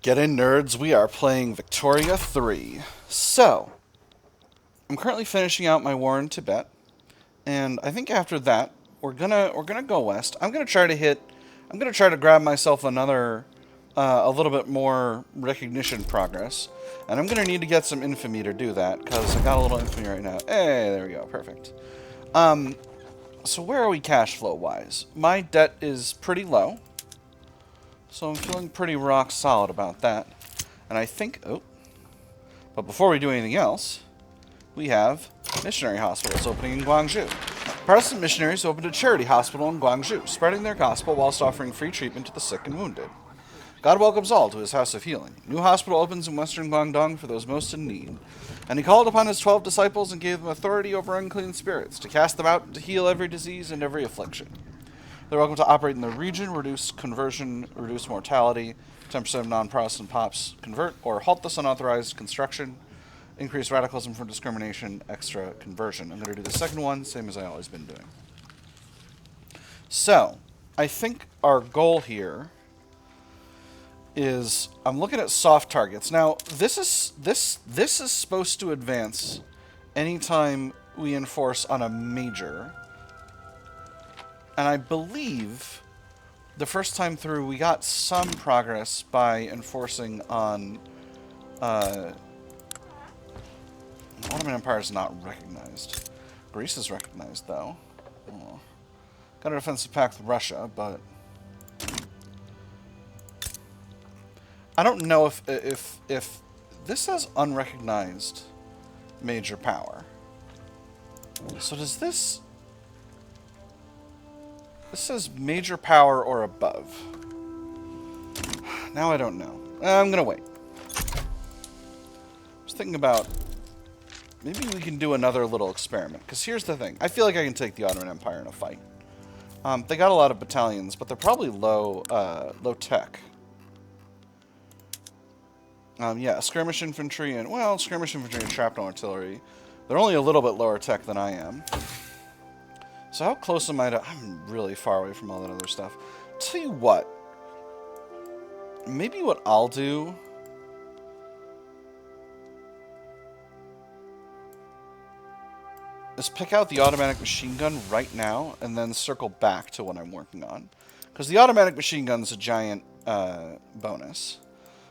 Get in, nerds. We are playing Victoria 3. So, I'm currently finishing out my war in Tibet, and I think after that, we're gonna go west. I'm gonna try to grab myself another, a little bit more recognition progress, and I'm gonna need to get some infamy to do that because I got a little infamy right now. Hey, there we go, perfect. So where are we cash flow wise? My debt is pretty low. So I'm feeling pretty rock solid about that. And I think... Oh. But before we do anything else, we have missionary hospitals opening in Guangzhou. Protestant missionaries opened a charity hospital in Guangzhou, spreading their gospel whilst offering free treatment to the sick and wounded. God welcomes all to his house of healing. New hospital opens in western Guangdong for those most in need. And he called upon his 12 disciples and gave them authority over unclean spirits, to cast them out and to heal every disease and every affliction. They're welcome to operate in the region, reduce conversion, reduce mortality, 10% of non-Protestant pops convert, or halt this unauthorized construction, increase radicalism from discrimination, extra conversion. I'm going to do the second one, same as I always been doing. So, I think our goal here is, I'm looking at soft targets. Now, this is supposed to advance anytime we enforce on a major. And I believe the first time through we got some progress by enforcing on Ottoman Empire is not recognized. Greece is recognized though. Oh. Got a defensive pact with Russia, but I don't know if this says unrecognized major power. So does this... This says major power or above. Now I don't know. I'm going to wait. I was thinking about... Maybe we can do another little experiment. Because here's the thing. I feel like I can take the Ottoman Empire in a fight. They got a lot of battalions, but they're probably low tech. Yeah, skirmish infantry and... Well, skirmish infantry and shrapnel artillery. They're only a little bit lower tech than I am. So how close am I to... I'm really far away from all that other stuff. Tell you what. Maybe what I'll do... is pick out the automatic machine gun right now, and then circle back to what I'm working on. Because the automatic machine gun is a giant bonus.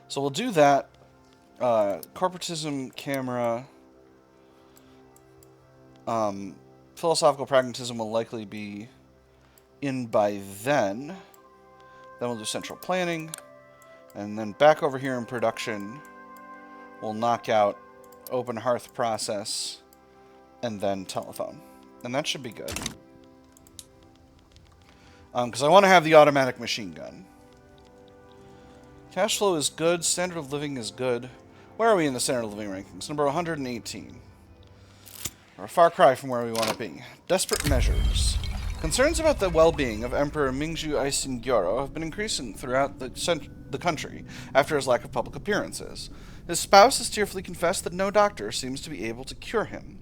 So we'll do that. Corporatism, camera... Philosophical pragmatism will likely be in by then. Then we'll do central planning. And then back over here in production, we'll knock out open hearth process and then telephone. And that should be good. Because I want to have the automatic machine gun. Cash flow is good. Standard of living is good. Where are we in the standard of living rankings? Number 118. We're a far cry from where we want to be. Desperate measures. Concerns about the well-being of Emperor Mingzhu Aisingyoro have been increasing throughout the country after his lack of public appearances. His spouse has tearfully confessed that no doctor seems to be able to cure him.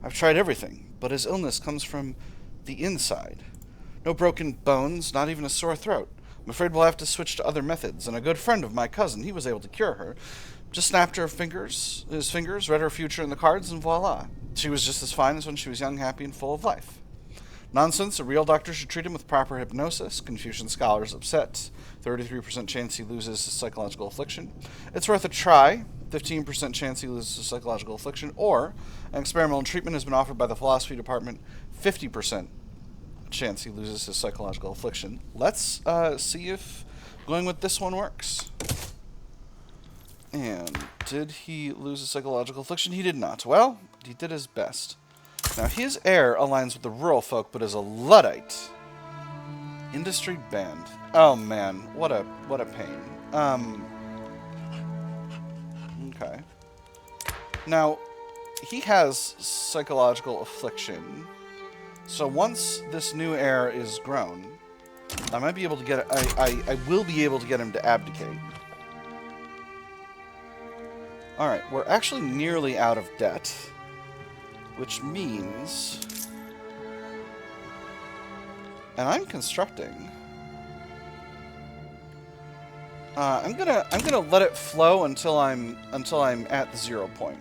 I've tried everything, but his illness comes from the inside. No broken bones, not even a sore throat. I'm afraid we'll have to switch to other methods, and a good friend of my cousin, he was able to cure her. Just snapped his fingers, read her future in the cards, and voila. She was just as fine as when she was young, happy, and full of life. Nonsense, a real doctor should treat him with proper hypnosis. Confucian scholars upset. 33% chance he loses his psychological affliction. It's worth a try. 15% chance he loses his psychological affliction. Or, an experimental treatment has been offered by the philosophy department. 50% chance he loses his psychological affliction. Let's see if going with this one works. And did he lose his psychological affliction? He did not. Well, he did his best. Now, his heir aligns with the rural folk, but is a Luddite. Industry banned. Oh, man. What a pain. Okay. Now, he has psychological affliction. So once this new heir is grown, I might be able to get... I will be able to get him to abdicate. Alright, we're actually nearly out of debt, which means... And I'm constructing. I'm gonna let it flow until I'm at the 0 point.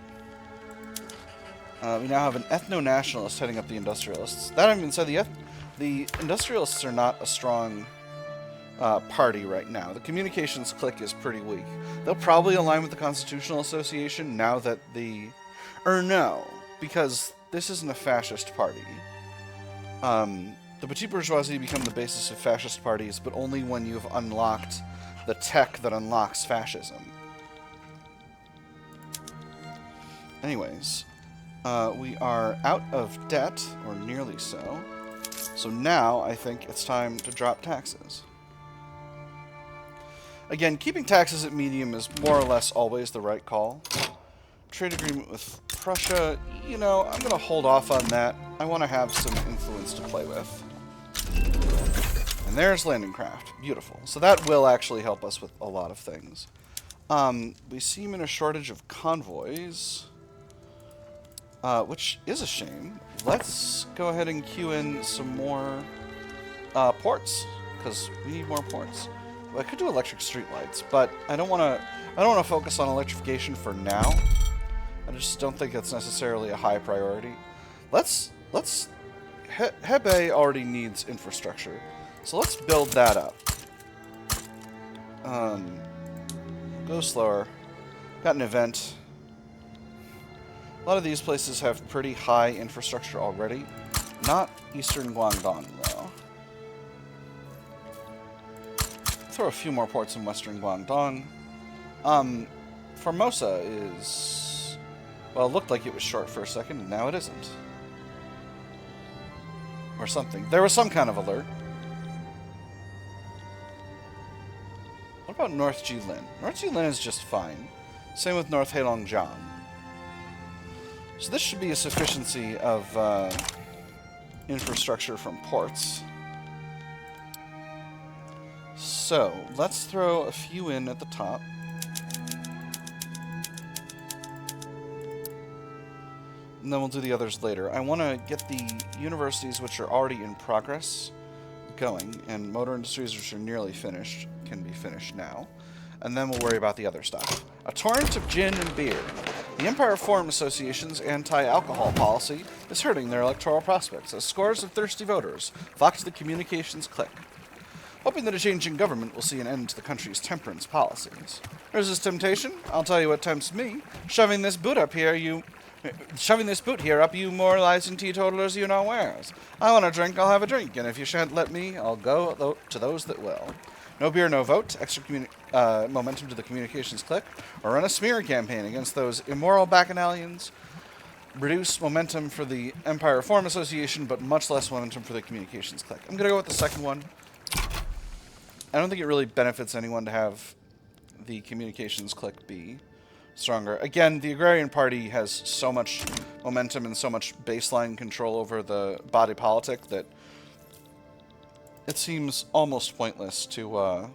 We now have an ethno-nationalist heading up the industrialists. That having been said, the industrialists are not a strong party right now. The communications clique is pretty weak. They'll probably align with the Constitutional Association now that no, because this isn't a fascist party. The petit bourgeoisie become the basis of fascist parties, but only when you've unlocked the tech that unlocks fascism. Anyways, we are out of debt, or nearly so. So now I think it's time to drop taxes. Again, keeping taxes at medium is more or less always the right call. Trade agreement with Prussia, you know, I'm going to hold off on that. I want to have some influence to play with. And there's landing craft. Beautiful. So that will actually help us with a lot of things. We seem in a shortage of convoys, which is a shame. Let's go ahead and queue in some more ports, because we need more ports. I could do electric streetlights, but I don't want to focus on electrification for now. I just don't think it's necessarily a high priority. Hebei already needs infrastructure, so let's build that up. Go slower. Got an event. A lot of these places have pretty high infrastructure already. Not Eastern Guangdong, though. Throw a few more ports in Western Guangdong. Formosa is... well, it looked like it was short for a second, and now it isn't. Or something. There was some kind of alert. What about North Jilin? North Jilin is just fine. Same with North Heilongjiang. So this should be a sufficiency of infrastructure from ports. So, let's throw a few in at the top. And then we'll do the others later. I want to get the universities which are already in progress going, and motor industries which are nearly finished can be finished now. And then we'll worry about the other stuff. A torrent of gin and beer. The Empire Forum Association's anti-alcohol policy is hurting their electoral prospects as scores of thirsty voters flock to the communications clique. Hoping that a change in government will see an end to the country's temperance policies. Resist temptation? I'll tell you what tempts me. Shoving this boot here up you moralizing teetotalers you know wares. I want a drink, I'll have a drink, and if you shan't let me, I'll go to those that will. No beer, no vote, extra momentum to the communications clique, or run a smear campaign against those immoral bacchanalians. Reduce momentum for the Empire Forum Association, but much less momentum for the communications clique. I'm going to go with the second one. I don't think it really benefits anyone to have the communications clique be stronger. Again, the Agrarian Party has so much momentum and so much baseline control over the body politic that it seems almost pointless to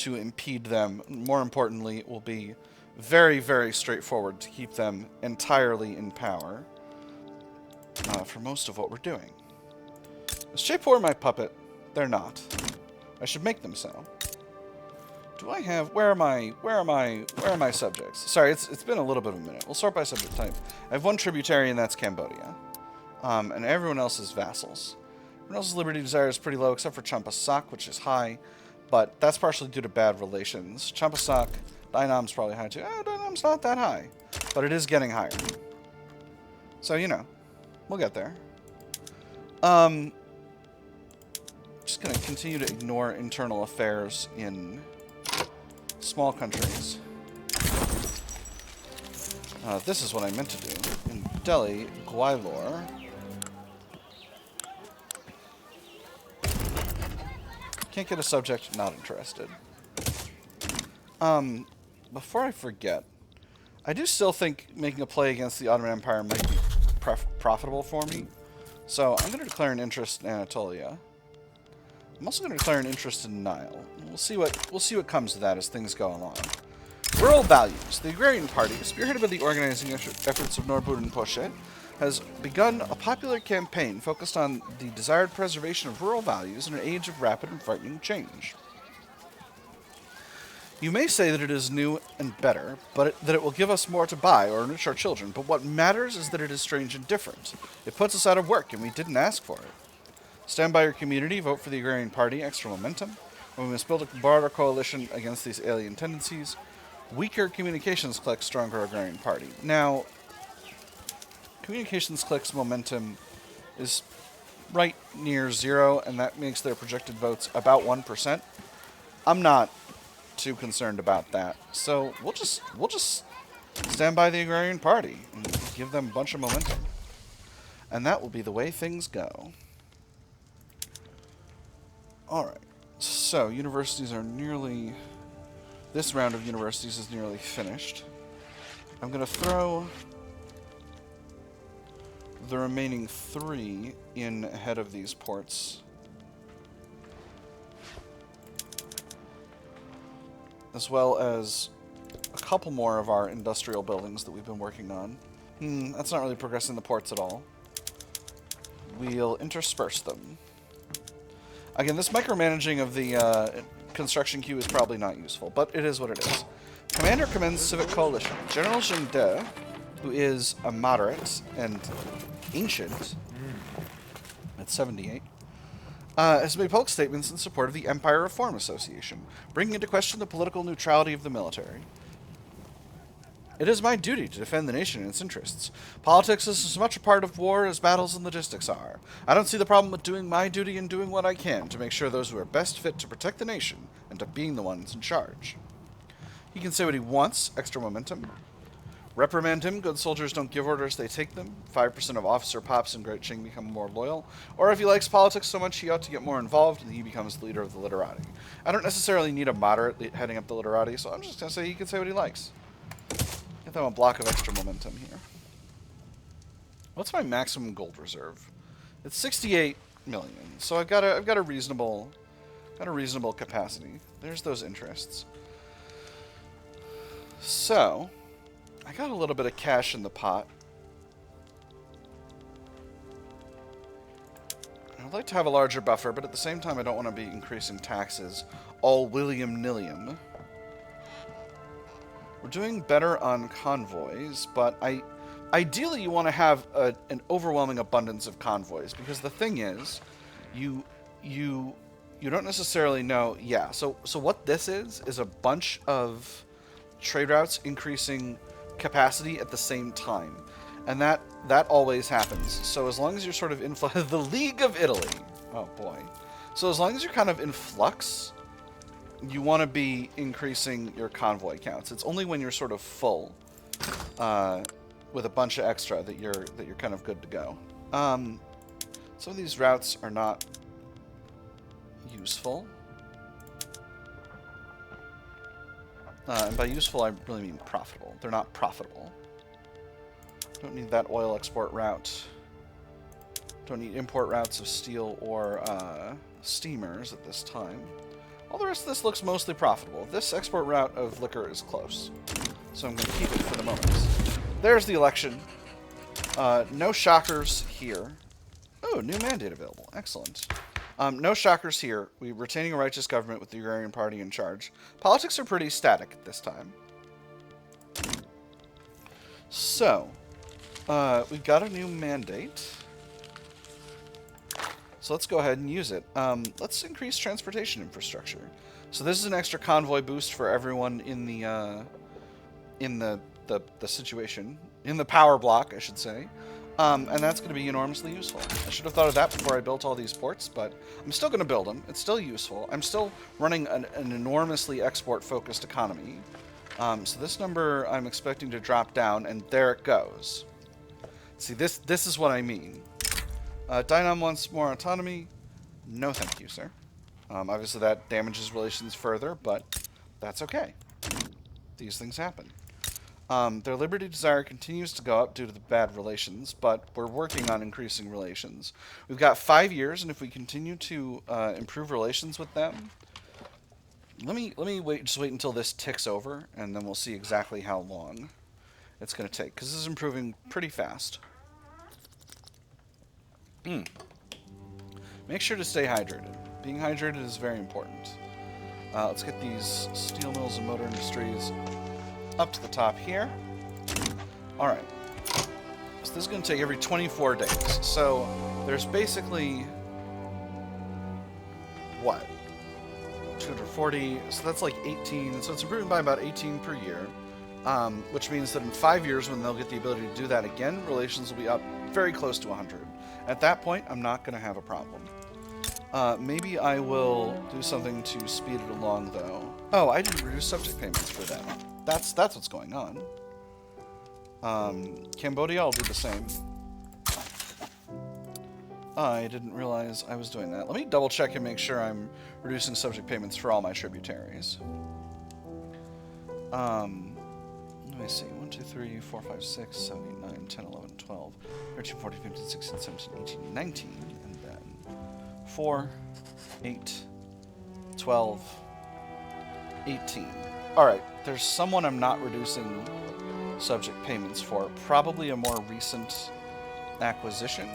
impede them. More importantly, it will be very, very straightforward to keep them entirely in power for most of what we're doing. Is Jaipur my puppet? They're not. I should make them so. Do I have... Where are my subjects? Sorry, it's been a little bit of a minute. We'll sort by subject type. I have one tributary, and that's Cambodia. And everyone else is vassals. Everyone else's liberty desire is pretty low, except for Champasak, which is high. But that's partially due to bad relations. Champasak, Dainam's probably high too. Dainam's not that high. But it is getting higher. So, you know. We'll get there. Just going to continue to ignore internal affairs in small countries. This is what I meant to do. In Delhi, Gwalior. Can't get a subject, not interested. Before I forget, I do still think making a play against the Ottoman Empire might be profitable for me. So I'm going to declare an interest in Anatolia. I'm also going to declare an interest in Nile. We'll see what comes of that as things go along. Rural values. The Agrarian Party, spearheaded by the organizing efforts of Norbud Pochet, has begun a popular campaign focused on the desired preservation of rural values in an age of rapid and frightening change. You may say that it is new and better, but that it will give us more to buy or enrich our children, but what matters is that it is strange and different. It puts us out of work, and we didn't ask for it. Stand by your community, vote for the Agrarian Party, extra momentum. And we must build a broader coalition against these alien tendencies. Weaker communications click, stronger Agrarian Party. Now, communications click's momentum is right near 0, and that makes their projected votes about 1%. I'm not too concerned about that. So we'll just stand by the Agrarian Party and give them a bunch of momentum. And that will be the way things go. Alright. So universities are nearly... This round of universities is nearly finished. I'm going to throw the remaining 3 in ahead of these ports. As well as a couple more of our industrial buildings that we've been working on. That's not really progressing the ports at all. We'll intersperse them. Again, this micromanaging of the construction queue is probably not useful, but it is what it is. Commander commends Civic Coalition. General Jin De, who is a moderate and ancient, at 78, has made public statements in support of the Empire Reform Association, bringing into question the political neutrality of the military. It is my duty to defend the nation and its interests. Politics is as much a part of war as battles and logistics are. I don't see the problem with doing my duty and doing what I can to make sure those who are best fit to protect the nation end up being the ones in charge. He can say what he wants, extra momentum. Reprimand him, good soldiers don't give orders, they take them. 5% of officer pops in Great Qing become more loyal. Or if he likes politics so much, he ought to get more involved and he becomes the leader of the literati. I don't necessarily need a moderate heading up the literati, so I'm just going to say he can say what he likes. Get them a block of extra momentum here. What's my maximum gold reserve? It's 68 million, so I've got a reasonable capacity. There's those interests. So, I got a little bit of cash in the pot. I'd like to have a larger buffer, but at the same time I don't want to be increasing taxes all william-nilliam. We're doing better on convoys, but ideally you want to have an overwhelming abundance of convoys, because the thing is, you don't necessarily know. Yeah, so what this is a bunch of trade routes increasing capacity at the same time, and that always happens. So as long as you're sort of in the League of Italy, oh boy, so as long as you're kind of in flux, you want to be increasing your convoy counts. It's only when you're sort of full with a bunch of extra that you're kind of good to go. Some of these routes are not useful. And by useful, I really mean profitable. They're not profitable. Don't need that oil export route. Don't need import routes of steel or steamers at this time. All the rest of this looks mostly profitable. This export route of liquor is close, so I'm going to keep it for the moment. There's the election. No shockers here. Oh, new mandate available. Excellent. No shockers here. We're retaining a righteous government with the Agrarian Party in charge. Politics are pretty static at this time. So, we've got a new mandate. So let's go ahead and use it. Let's increase transportation infrastructure. So this is an extra convoy boost for everyone in the situation, in the power block, I should say. And that's going to be enormously useful. I should have thought of that before I built all these ports, but I'm still going to build them. It's still useful. I'm still running an enormously export-focused economy. So this number I'm expecting to drop down, and there it goes. See, this is what I mean. Dynam wants more autonomy. No thank you, sir. Obviously that damages relations further, but that's okay. These things happen. Their liberty desire continues to go up due to the bad relations, but we're working on increasing relations. We've got 5 years, and if we continue to improve relations with them, let me just wait until this ticks over, and then we'll see exactly how long it's going to take, because this is improving pretty fast. Make sure to stay hydrated. Being hydrated is very important. Let's get these steel mills and motor motor industries up to the top here. Alright. So this is going to take every 24 days. So there's basically... what? 240, so that's like 18, so it's improving by about 18 per year, which means that in 5 years, when they'll get the ability to do that again, relations will be up very close to 100. At that point, I'm not going to have a problem. Maybe I will do something to speed it along, though. Oh, I didn't reduce subject payments for them. That's what's going on. Cambodia, I'll do the same. I didn't realize I was doing that. Let me double check and make sure I'm reducing subject payments for all my tributaries. Let me see. 1, 2, 3, 4, 5, 6, 7, 8, 9, 10, 11, 12, 13, 14, 15, 16, 17, 18, 19, and then 4, 8, 12, 18. Alright, there's someone I'm not reducing subject payments for. Probably a more recent acquisition.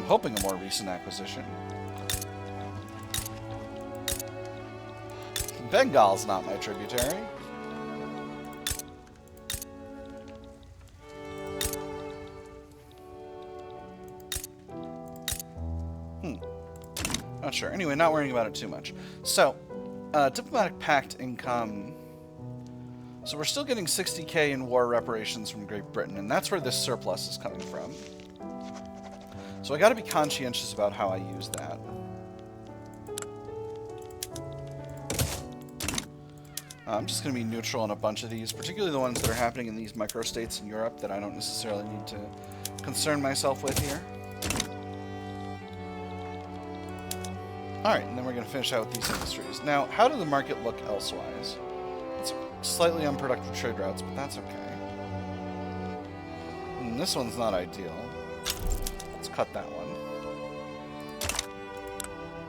Hoping a more recent acquisition. Bengal's not my tributary. Not sure. Anyway, not worrying about it too much. So, diplomatic pact income. So we're still getting 60k in war reparations from Great Britain, and that's where this surplus is coming from. So I gotta be conscientious about how I use that. I'm just gonna be neutral on a bunch of these, particularly the ones that are happening in these microstates in Europe that I don't necessarily need to concern myself with here. Alright, and then we're gonna finish out with these industries. Now, how did the market look elsewise? It's slightly unproductive trade routes, but that's okay. And this one's not ideal. Cut that one.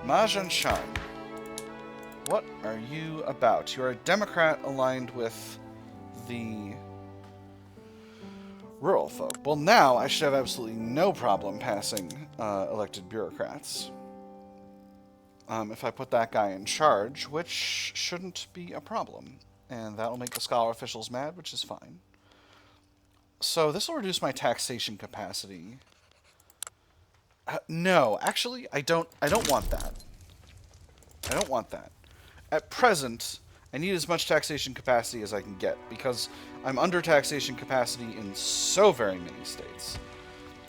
Majan Shan. What are you about? You're a Democrat aligned with the rural folk. Well, now I should have absolutely no problem passing elected bureaucrats. If I put that guy in charge, which shouldn't be a problem. And that'll make the scholar officials mad, which is fine. So this will reduce my taxation capacity. No, actually, I don't want that. I don't want that. At present, I need as much taxation capacity as I can get, because I'm under taxation capacity in so very many states.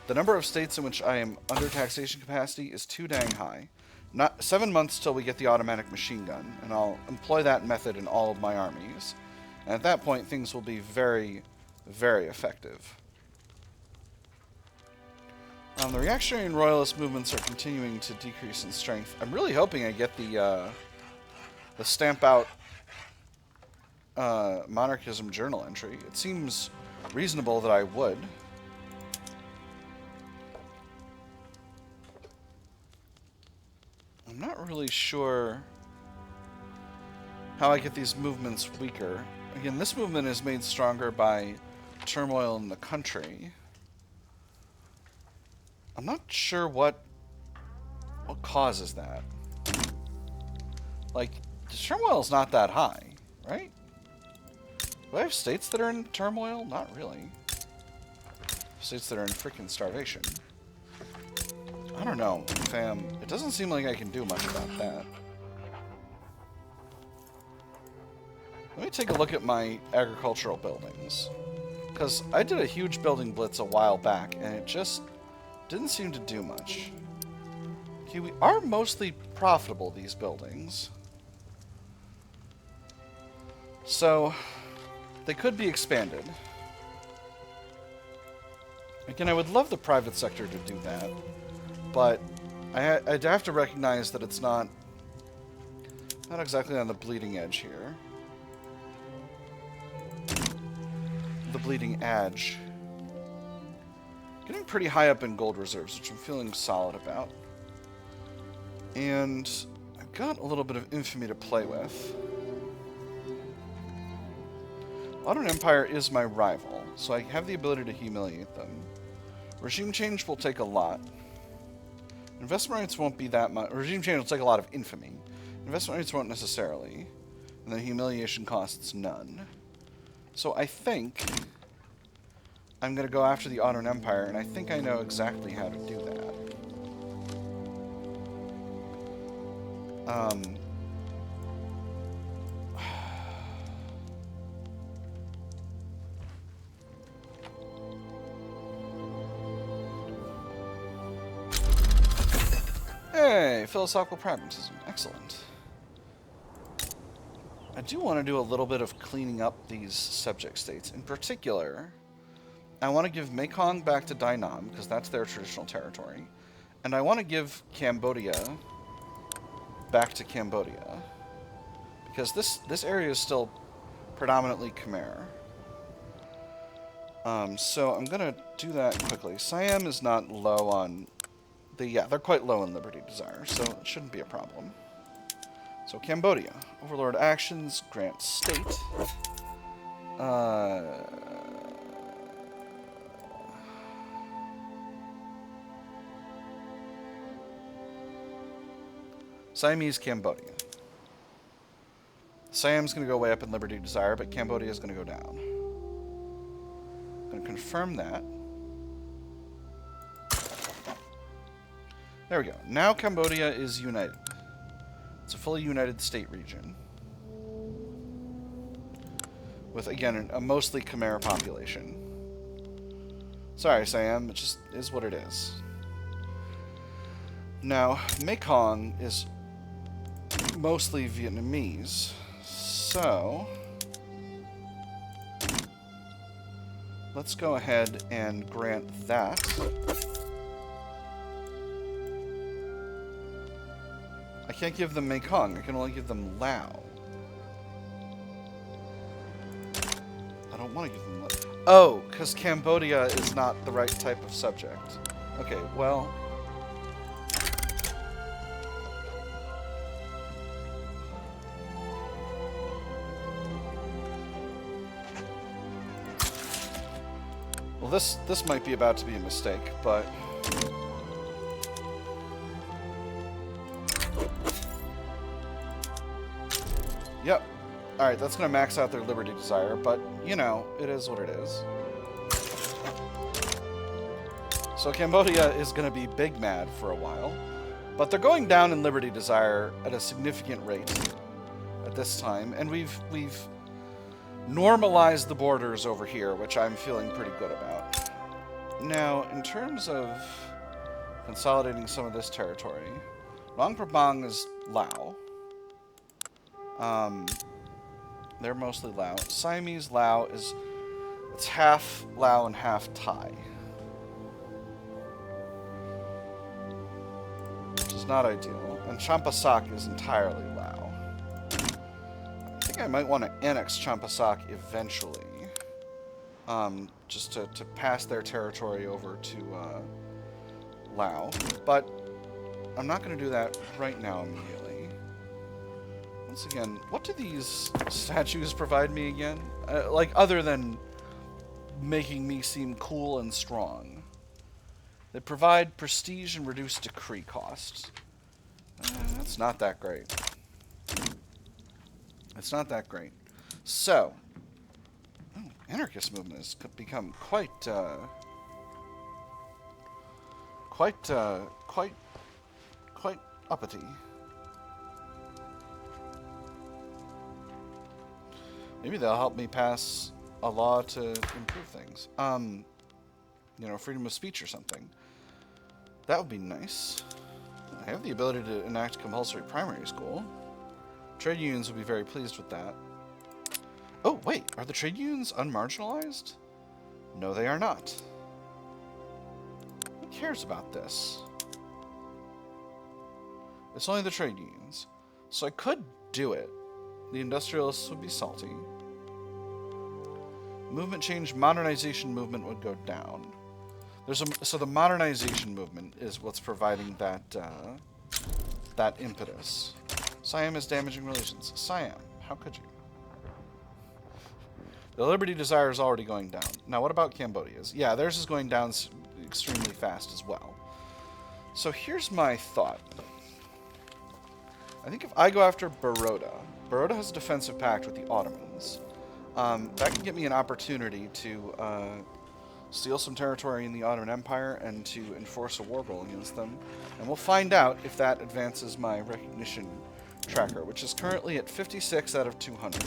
The number of states in which I am under taxation capacity is too dang high. Not 7 months till we get the automatic machine gun, and I'll employ that method in all of my armies. And at that point, things will be very, very effective. The reactionary and royalist movements are continuing to decrease in strength. I'm really hoping I get the stamp out monarchism journal entry. It seems reasonable that I would. I'm not really sure how I get these movements weaker. Again, this movement is made stronger by turmoil in the country. I'm not sure what causes that. Like, the turmoil's not that high, right? Do I have states that are in turmoil? Not really. States that are in freaking starvation. I don't know, fam. It doesn't seem like I can do much about that. Let me take a look at my agricultural buildings. Because I did a huge building blitz a while back, and it just didn't seem to do much. Okay, we are mostly profitable, these buildings. So, they could be expanded. Again, I would love the private sector to do that, but I'd have to recognize that it's not exactly on the bleeding edge here. The bleeding edge. Getting pretty high up in gold reserves, which I'm feeling solid about. And I've got a little bit of infamy to play with. Ottoman Empire is my rival, so I have the ability to humiliate them. Regime change will take a lot. Investment rights won't be that much. Regime change will take a lot of infamy. Investment rates won't necessarily. And then humiliation costs none. So I think I'm going to go after the Ottoman Empire, and I think I know exactly how to do that. Hey, philosophical pragmatism. Excellent. I do want to do a little bit of cleaning up these subject states. In particular, I want to give Mekong back to Dainam, because that's their traditional territory. And I want to give Cambodia back to Cambodia, because this area is still predominantly Khmer. So I'm going to do that quickly. Siam is not low on... they're quite low in liberty desire, so it shouldn't be a problem. So Cambodia. Overlord actions, grant state. Siamese Cambodia. Siam's going to go way up in liberty desire, but Cambodia is going to go down. I'm going to confirm that. There we go. Now Cambodia is united. It's a fully united state region. With, again, a mostly Khmer population. Sorry, Siam. It just is what it is. Now, Mekong is mostly Vietnamese. So let's go ahead and grant that. I can't give them Mekong. I can only give them Lao. I don't want to give them Lao. Oh, because Cambodia is not the right type of subject. Okay, well... Well, this might be about to be a mistake, but... Yep. Alright, that's going to max out their liberty desire, but, you know, it is what it is. So Cambodia is going to be big mad for a while, but they're going down in liberty desire at a significant rate at this time, and we've normalized the borders over here, which I'm feeling pretty good about. Now, in terms of consolidating some of this territory, Luang Prabang is Lao. They're mostly Lao. Siamese Lao is... it's half Lao and half Thai. Which is not ideal. And Champasak is entirely Lao. I think I might want to annex Champasak eventually. Just to pass their territory over to Lao. But I'm not going to do that right now immediately. Once again, what do these statues provide me again? Like, other than making me seem cool and strong. They provide prestige and reduce decree costs. That's not that great. It's not that great. So, anarchist movement has become quite uppity. Maybe they'll help me pass a law to improve things. You know, freedom of speech or something. That would be nice. I have the ability to enact compulsory primary school. Trade unions would be very pleased with that. Oh, wait, are the trade unions unmarginalized? No, they are not. Who cares about this? It's only the trade unions. So I could do it. The industrialists would be salty. Movement change, modernization movement would go down. So the modernization movement is what's providing that that impetus. Siam is damaging relations. Siam, how could you? The liberty desire is already going down. Now, what about Cambodia's? Yeah, theirs is going down extremely fast as well. So here's my thought. I think if I go after Baroda has a defensive pact with the Ottomans. That can get me an opportunity to steal some territory in the Ottoman Empire and to enforce a war goal against them. And we'll find out if that advances my recognition tracker, which is currently at 56 out of 200.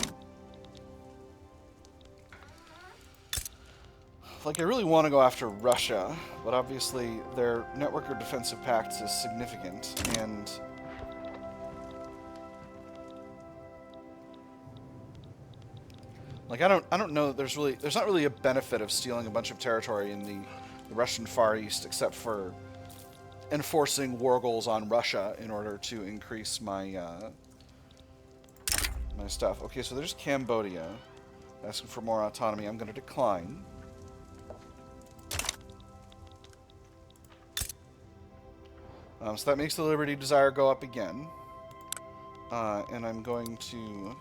Like, I really want to go after Russia, but obviously their network of defensive pacts is significant, and like, I don't know that there's not really a benefit of stealing a bunch of territory in the Russian Far East, except for enforcing war goals on Russia in order to increase my my stuff. Okay, so there's Cambodia asking for more autonomy. I'm going to decline. So that makes the Liberty Desire go up again. And I'm going to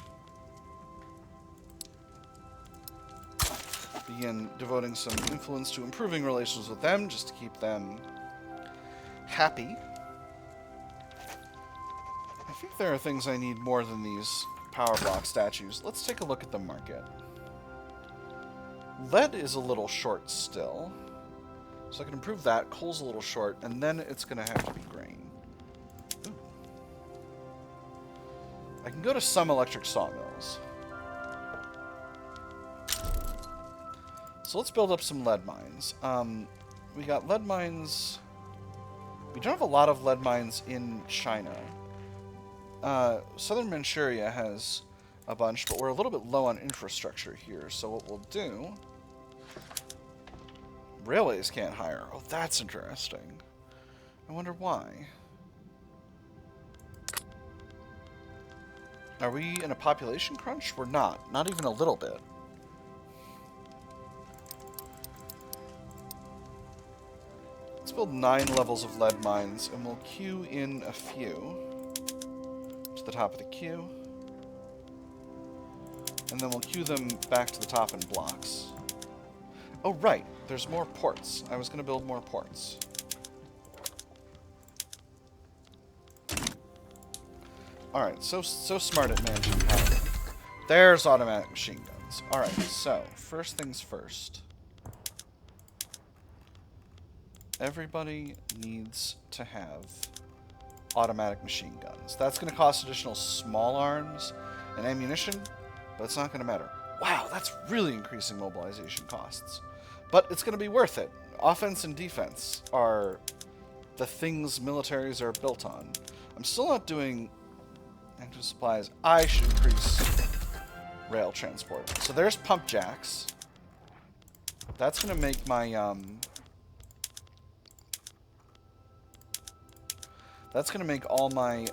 begin devoting some influence to improving relations with them, just to keep them happy. I think there are things I need more than these power block statues. Let's take a look at the market. Lead is a little short still, so I can improve that. Coal's a little short, and then it's going to have to be grain. Ooh. I can go to some electric sawmills. So let's build up some lead mines. We got lead mines. We don't have a lot of lead mines in China. Southern Manchuria has a bunch, but we're a little bit low on infrastructure here. So what we'll do... Railways can't hire. Oh, that's interesting. I wonder why. Are we in a population crunch? We're not. Not even a little bit. Let's build 9 levels of lead mines, and we'll queue in a few to the top of the queue. And then we'll queue them back to the top in blocks. Oh, right. There's more ports. I was going to build more ports. Alright, so smart at managing power. There's automatic machine guns. Alright, so, first things first. Everybody needs to have automatic machine guns. That's going to cost additional small arms and ammunition, but it's not going to matter. Wow, that's really increasing mobilization costs. But it's going to be worth it. Offense and defense are the things militaries are built on. I'm still not doing active supplies. I should increase rail transport. So there's pump jacks. That's going to make my that's going to make all my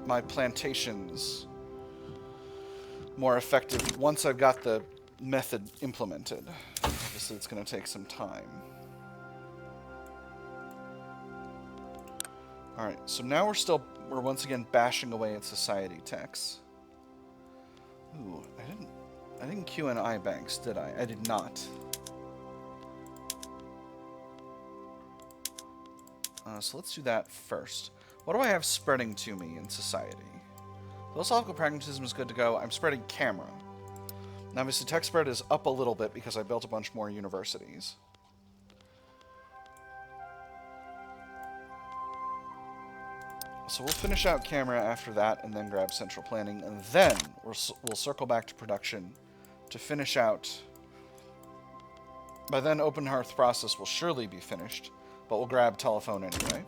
my plantations more effective once I've got the method implemented. Obviously, it's going to take some time. Alright, so now we're once again bashing away at society techs. Ooh, I didn't queue in I-banks, did I? I did not. So let's do that first. What do I have spreading to me in society? Philosophical pragmatism is good to go. I'm spreading camera. Now, obviously, tech spread is up a little bit because I built a bunch more universities. So we'll finish out camera after that and then grab central planning. And then we'll circle back to production to finish out. By then, open hearth process will surely be finished, but we'll grab telephone anyway.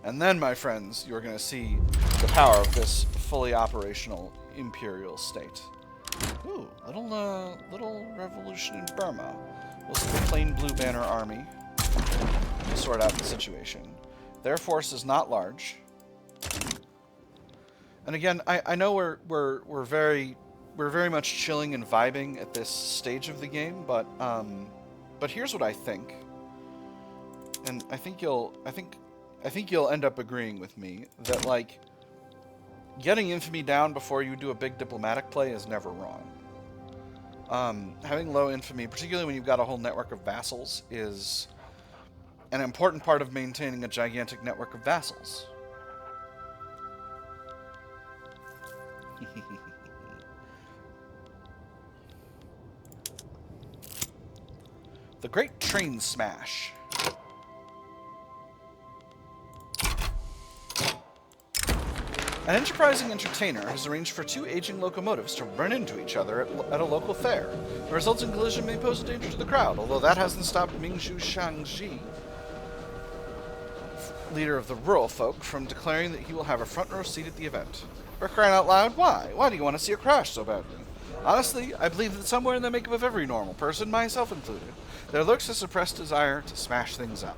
And then, my friends, you're going to see the power of this fully operational imperial state. Ooh, little revolution in Burma. We'll see the plain blue banner army to sort out the situation. Their force is not large. And again, I know we're very much chilling and vibing at this stage of the game, but here's what I think. And I think you'll end up agreeing with me that, like, getting infamy down before you do a big diplomatic play is never wrong. Having low infamy, particularly when you've got a whole network of vassals, is an important part of maintaining a gigantic network of vassals. The Great Train Smash. An enterprising entertainer has arranged for two aging locomotives to run into each other at a local fair. The resulting collision may pose a danger to the crowd, although that hasn't stopped Mingshu Shangji, leader of the rural folk, from declaring that he will have a front row seat at the event. For crying out loud, why? Why do you want to see a crash so badly? Honestly, I believe that somewhere in the makeup of every normal person, myself included, there lurks a suppressed desire to smash things up.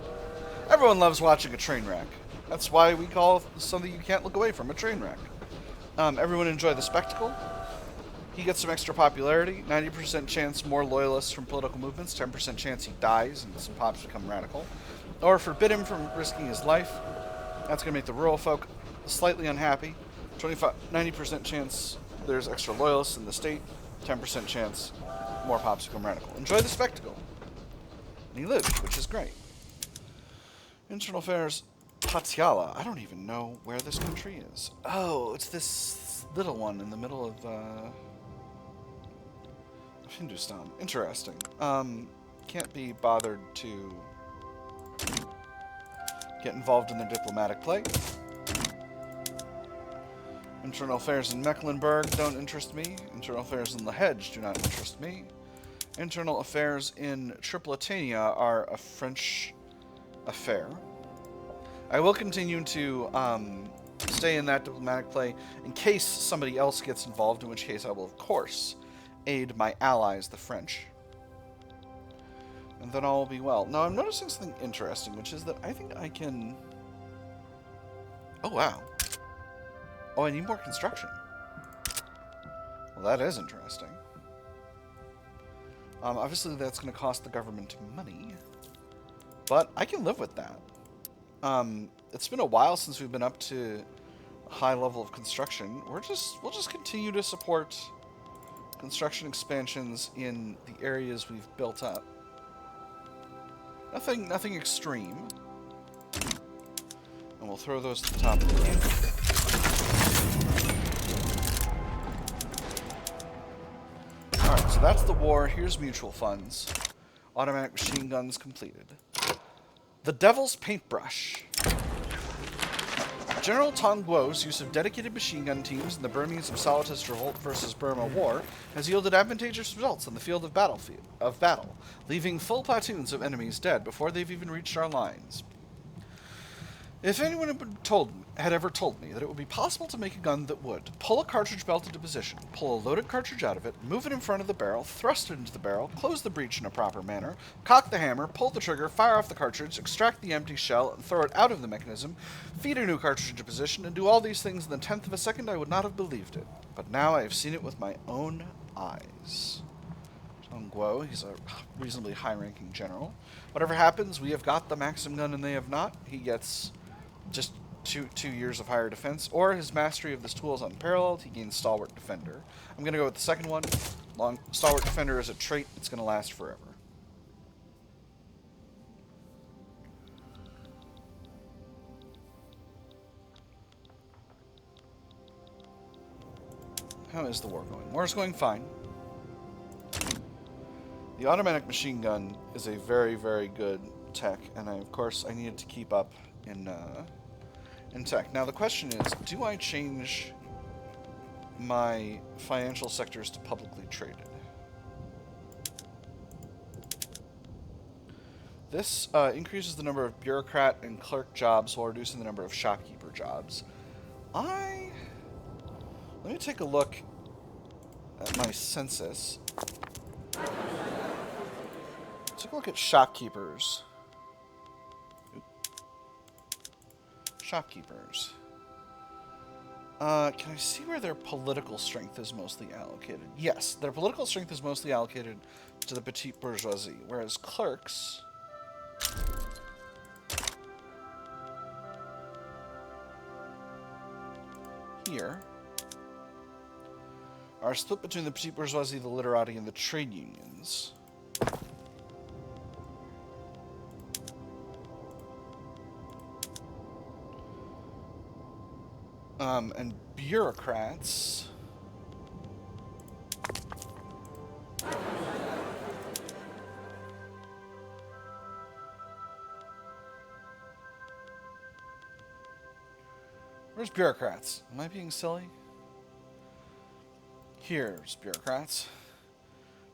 Everyone loves watching a train wreck. That's why we call something you can't look away from a train wreck. Everyone enjoy the spectacle. He gets some extra popularity, 90% chance more loyalists from political movements, 10% chance he dies and some pops become radical. Or forbid him from risking his life. That's going to make the rural folk slightly unhappy. 90% chance there's extra loyalists in the state, 10% chance more pops become radical. Enjoy the spectacle. And he lived, which is great. Internal affairs. Patiala. I don't even know where this country is. Oh, it's this little one in the middle of Hindustan. Interesting. Can't be bothered to get involved in their diplomatic play. Internal affairs in Mecklenburg don't interest me. Internal affairs in La Hedge do not interest me. Internal affairs in Tripolitania are a French affair. I will continue to stay in that diplomatic play in case somebody else gets involved, in which case I will, of course, aid my allies, the French. And then all will be well. Now, I'm noticing something interesting, which is that I think I can... Oh, wow. Oh, I need more construction. Well, that is interesting. Obviously, that's going to cost the government money. But I can live with that. It's been a while since we've been up to a high level of construction. We'll just continue to support construction expansions in the areas we've built up. Nothing extreme. And we'll throw those to the top of the queue. Alright, so that's the war. Here's mutual funds. Automatic machine guns completed. The Devil's Paintbrush. General Tong Guo's use of dedicated machine gun teams in the Burmese of Solitist Revolt versus Burma War has yielded advantageous results on the field of battle, leaving full platoons of enemies dead before they've even reached our lines. If anyone had ever told me that it would be possible to make a gun that would pull a cartridge belt into position, pull a loaded cartridge out of it, move it in front of the barrel, thrust it into the barrel, close the breech in a proper manner, cock the hammer, pull the trigger, fire off the cartridge, extract the empty shell, and throw it out of the mechanism, feed a new cartridge into position, and do all these things in the 10th of a second, I would not have believed it. But now I have seen it with my own eyes. Tong Guo, he's a reasonably high-ranking general. Whatever happens, we have got the Maxim gun and they have not. He gets just two years of higher defense, or his mastery of this tool is unparalleled. He gains Stalwart Defender. I'm going to go with the second one. Stalwart Defender is a trait that's going to last forever. How is the war going? War's going fine. The automatic machine gun is a very, very good tech, and of course I needed to keep up in tech. Now the question is, do I change my financial sectors to publicly traded? This increases the number of bureaucrat and clerk jobs while reducing the number of shopkeeper jobs. Let me take a look at my census. Take a look at shopkeepers. Shopkeepers. Can I see where their political strength is mostly allocated? Yes, their political strength is mostly allocated to the petite bourgeoisie, whereas clerks here are split between the petite bourgeoisie, the literati, and the trade unions. And bureaucrats. Where's bureaucrats? Am I being silly? Here's bureaucrats.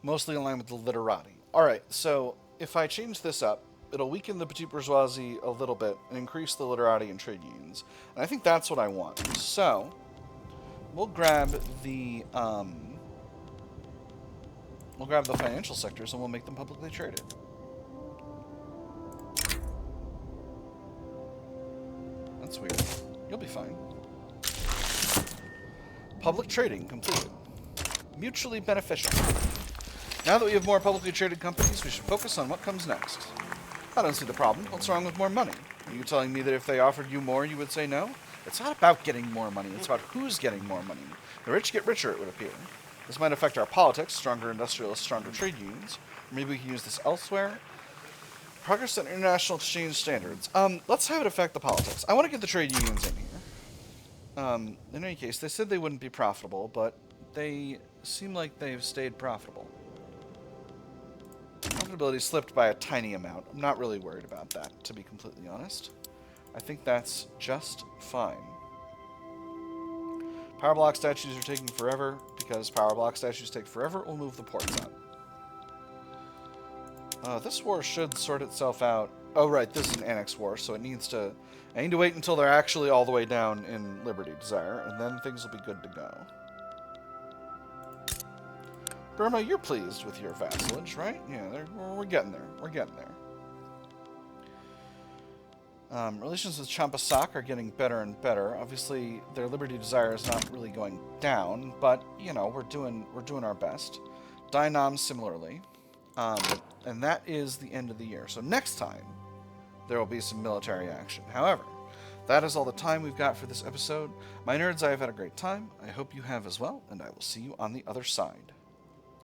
Mostly in line with the literati. Alright, so if I change this up, it'll weaken the petite bourgeoisie a little bit and increase the literati and trade unions. And I think that's what I want. So, we'll grab the financial sectors and we'll make them publicly traded. That's weird. You'll be fine. Public trading completed. Mutually beneficial. Now that we have more publicly traded companies, we should focus on what comes next. I don't see the problem. What's wrong with more money? Are you telling me that if they offered you more, you would say no? It's not about getting more money. It's about who's getting more money. The rich get richer, it would appear. This might affect our politics, stronger industrialists, stronger trade unions. Or maybe we can use this elsewhere. Progress on international exchange standards. Let's have it affect the politics. I want to get the trade unions in here. In any case, they said they wouldn't be profitable, but they seem like they've stayed profitable. Profitability slipped by a tiny amount. I'm not really worried about that, to be completely honest. I think that's just fine. Power block statues are taking forever. Because power block statues take forever, we'll move the ports up. This war should sort itself out. Oh, right, this is an annex war, so it needs to... I need to wait until they're actually all the way down in Liberty Desire, and then things will be good to go. Burma, you're pleased with your vassalage, right? Yeah, we're getting there. We're getting there. Relations with Champasak are getting better and better. Obviously, their Liberty Desire is not really going down, but, you know, we're doing our best. Dynam similarly. And that is the end of the year. So next time, there will be some military action. However, that is all the time we've got for this episode. My nerds, I have had a great time. I hope you have as well, and I will see you on the other side.